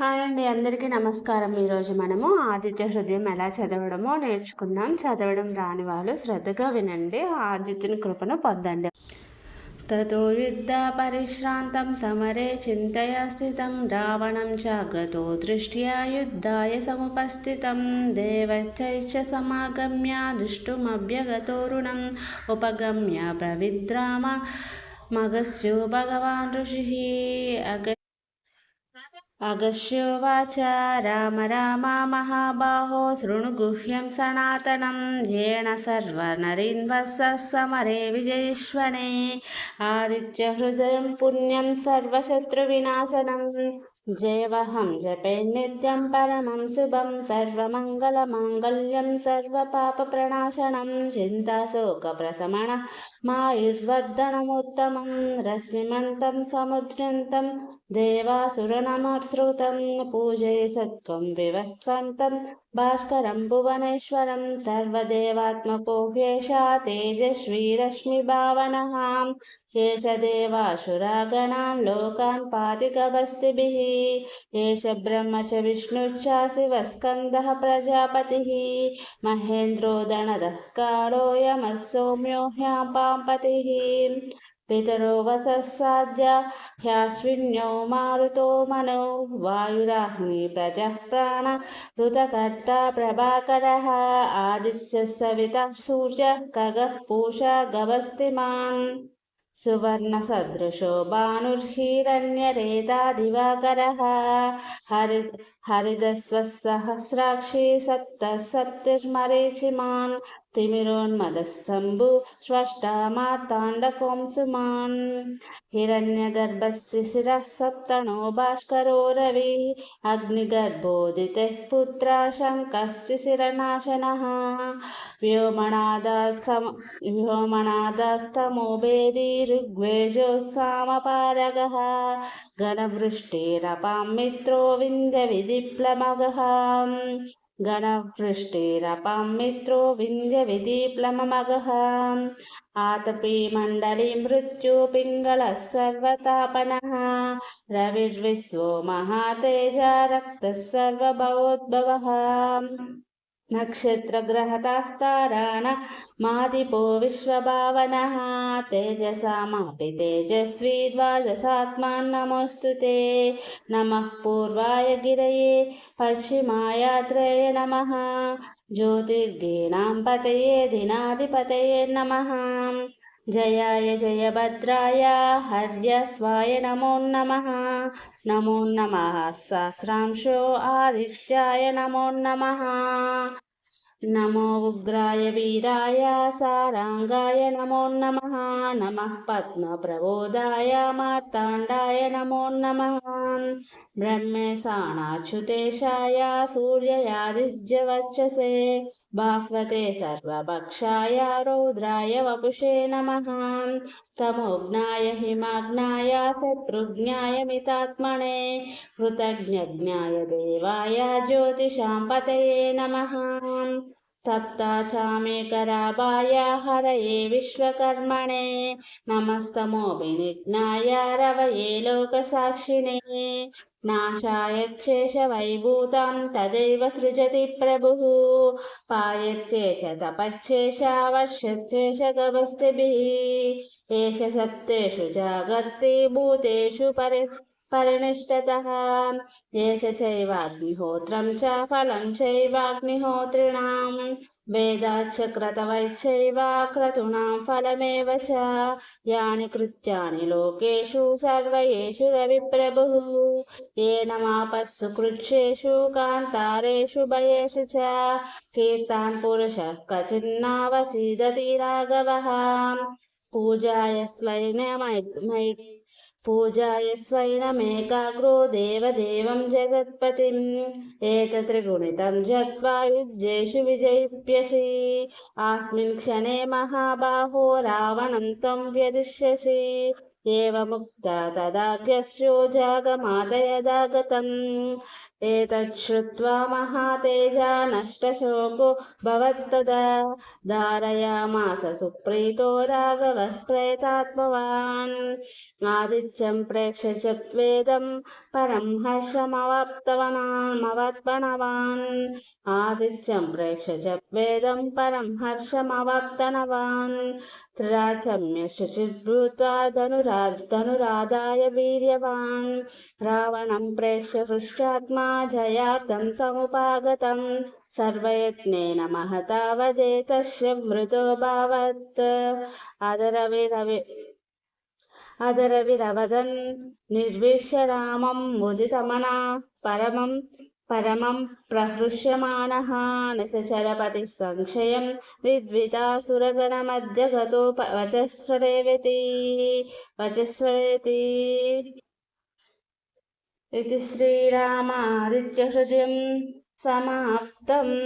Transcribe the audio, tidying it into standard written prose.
Hi అండి, అందరికీ నమస్కారం. ఈరోజు మనము ఆదిత్య హృదయం ఎలా చదవడమో నేర్చుకుందాం. చదవడం రాని వాళ్ళు శ్రద్ధగా వినండి, ఆదిత్యుని కృపను పొందండి. తతో యుద్ధ పరిశ్రాంతం సమరే చింతయా స్థితం రావణం చాగ్రతో దృష్ట్యా యుద్ధాయ సముపస్థితం దేవశ్చైష సమాగమ్య దృష్టుమభ్యగతోరుణం ఉపగమ్య ప్రవిద్రామ మగస్యో భగవాన్ ఋషిః अगस्त्योवाच राम राम महाबाहो शृणु गुह्यं सनातनं येन सर्वनरिन्वत्सः समरे विजयिष्वणे आदित्यहृदयं पुण्यं सर्वशत्रुविनाशनं जयवहं जपे नित्यं परमं शुभं सर्वमङ्गलमाङ्गल्यं सर्वपापप्रणाशनं चिन्ताशोकप्रशमनः मायुर्वर्धनमुत्तमं रश्मिमन्तं समुद्रन्तं देवासुरनमश्रुतं पूजये सत्त्वं विवस्वन्तं भास्करं भुवनेश्वरं सर्वदेवात्मको ह्येषा तेजस्वी रश्मिभावनः एष देवासुरागणां लोकान् पाति गभस्तिभिः एष ब्रह्म च विष्णुश्च शिवस्कन्दः प्रजापतिः महेन्द्रो दणदः कालो यमः सौम्यो ह्यापाम्पतिः पितरो वससाद्य ह्याश्विन्यो मारुतो मनो वायुराह्नि प्रजः प्राण ऋतकर्ता प्रभाकरः आदित्यः सविता सूर्यः खगः पूषा गभस्तिमान् सुवर्णसदृशो भानुर्हिरण्यरेता दिवाकरः हरिदस्वत्सहस्राक्षी सप्तः सप्तिर्मरीचिमान् तिमिरोन्मदः शम्भु स्रष्टा मार्ताण्डकोऽंशुमान् हिरण्यगर्भस्य शिरः सप्तनो भास्करो रविः अग्निगर्भोदितः पुत्रः शङ्कश्च शिरनाशनः व्योमनादस्तमो भेदी ऋग्वेजो सामपारगः गणवृष्टिरपां मित्रो विन्ध्यविधिप्लवगः गणवृष्टिरपां मित्रो विन्ध्यविधिप्लवगः आतपी मण्डली मृत्युपिङ्गलः सर्वतापनः रविर्विश्वो महातेजा रक्तः सर्वभवोद्भवः नक्षत्रग्रहतास्ताराण मादिपो विश्वभावनः तेजसामपि तेजस्वी द्वादशात्मान् नमोऽस्तु ते नमः पूर्वाय गिरये पश्चिमायात्रये नमः ज्योतिर्गीणां पतये दिनाधिपतये नमः जयाय जयभद्राय हर्यस्वाय नमो नमः नमो नमः सहस्रांशो आदित्याय नमो नमः नमो उग्राय वीराय सारांगाय नमो नमः नमः पद्मप्रबोधाय मार्ताण्डाय नमो नमः ब्रह्मेशानाच्युतेशाय सूर्ययादिज्यवक्षसे भास्वते सर्वभक्षाय रौद्राय वपुषे नमः तमोघ्नाय हिमाग्नाय शत्रुघ्नाय मितात्मने कृतज्ञज्ञाय देवाय ज्योतिषां पतये नमः तप्ताचामेकराभाय हरये विश्वकर्मणे नमस्तमोभिनिघ्नाय रवये लोकसाक्षिणे नाशाय शेषवैभूतं तदैव सृजति प्रभुः पायच्चेष तपश्चेषा वर्षच्चेष गभस्तिभिः एष सप्तेषु जागर्ति भूतेषु परिनिष्ठतः एष चैवाग्निहोत्रं च फलं चैवाग्निहोत्रिणां वेदाच्च क्रतवैश्चैव क्रतूणां फलमेव च यानि कृत्यानि लोकेषु सर्वयेषु रविप्रभुः येन मापस्सु कृच्छेषु कान्तारेषु भयेषु च कीर्तान् पुरुषः क्वचिन्नावसीदति राघवः पूजाय स्वैनमेकाग्रो देवदेवं जगत्पतिम् एतत्रिगुणितं जत्वा युद्धेषु विजयिष्यसि अस्मिन् क्षणे महाबाहो रावणं त्वं व्यदिष्यसि एवमुक्ता तदाज्ञस्यो जागमादयदागतम् एतच्छ्रुत्वा महातेजा नष्टशोको भवत्तदा धारयामास सुप्रीतो राघवः प्रेतात्मवान् आदित्यं प्रेक्ष्य च त्वेदं परं हर्षमवाप्तवान् आदित्यं प्रेक्ष्य च वेदं परं हर्षमवाप्तवान् त्रिराचम्य शुचिद्भूत्वा धनुरादाय वीर्यवान् रावणं प्रेक्ष्य हृष्यात्मा जयाब्दं समुपागतं सर्वयत्नेन महता वदेतस्य मृदोऽभवत् अदरविरवदन् निर्वीक्ष्य रामं मुदितमना परमं प्रहृष्यमाणः निशचरपतिः संशयं विद्वितासुरगणमध्य गतो वचस्वरेति इति श्रीरामादित्यहृदयं समाप्तम्।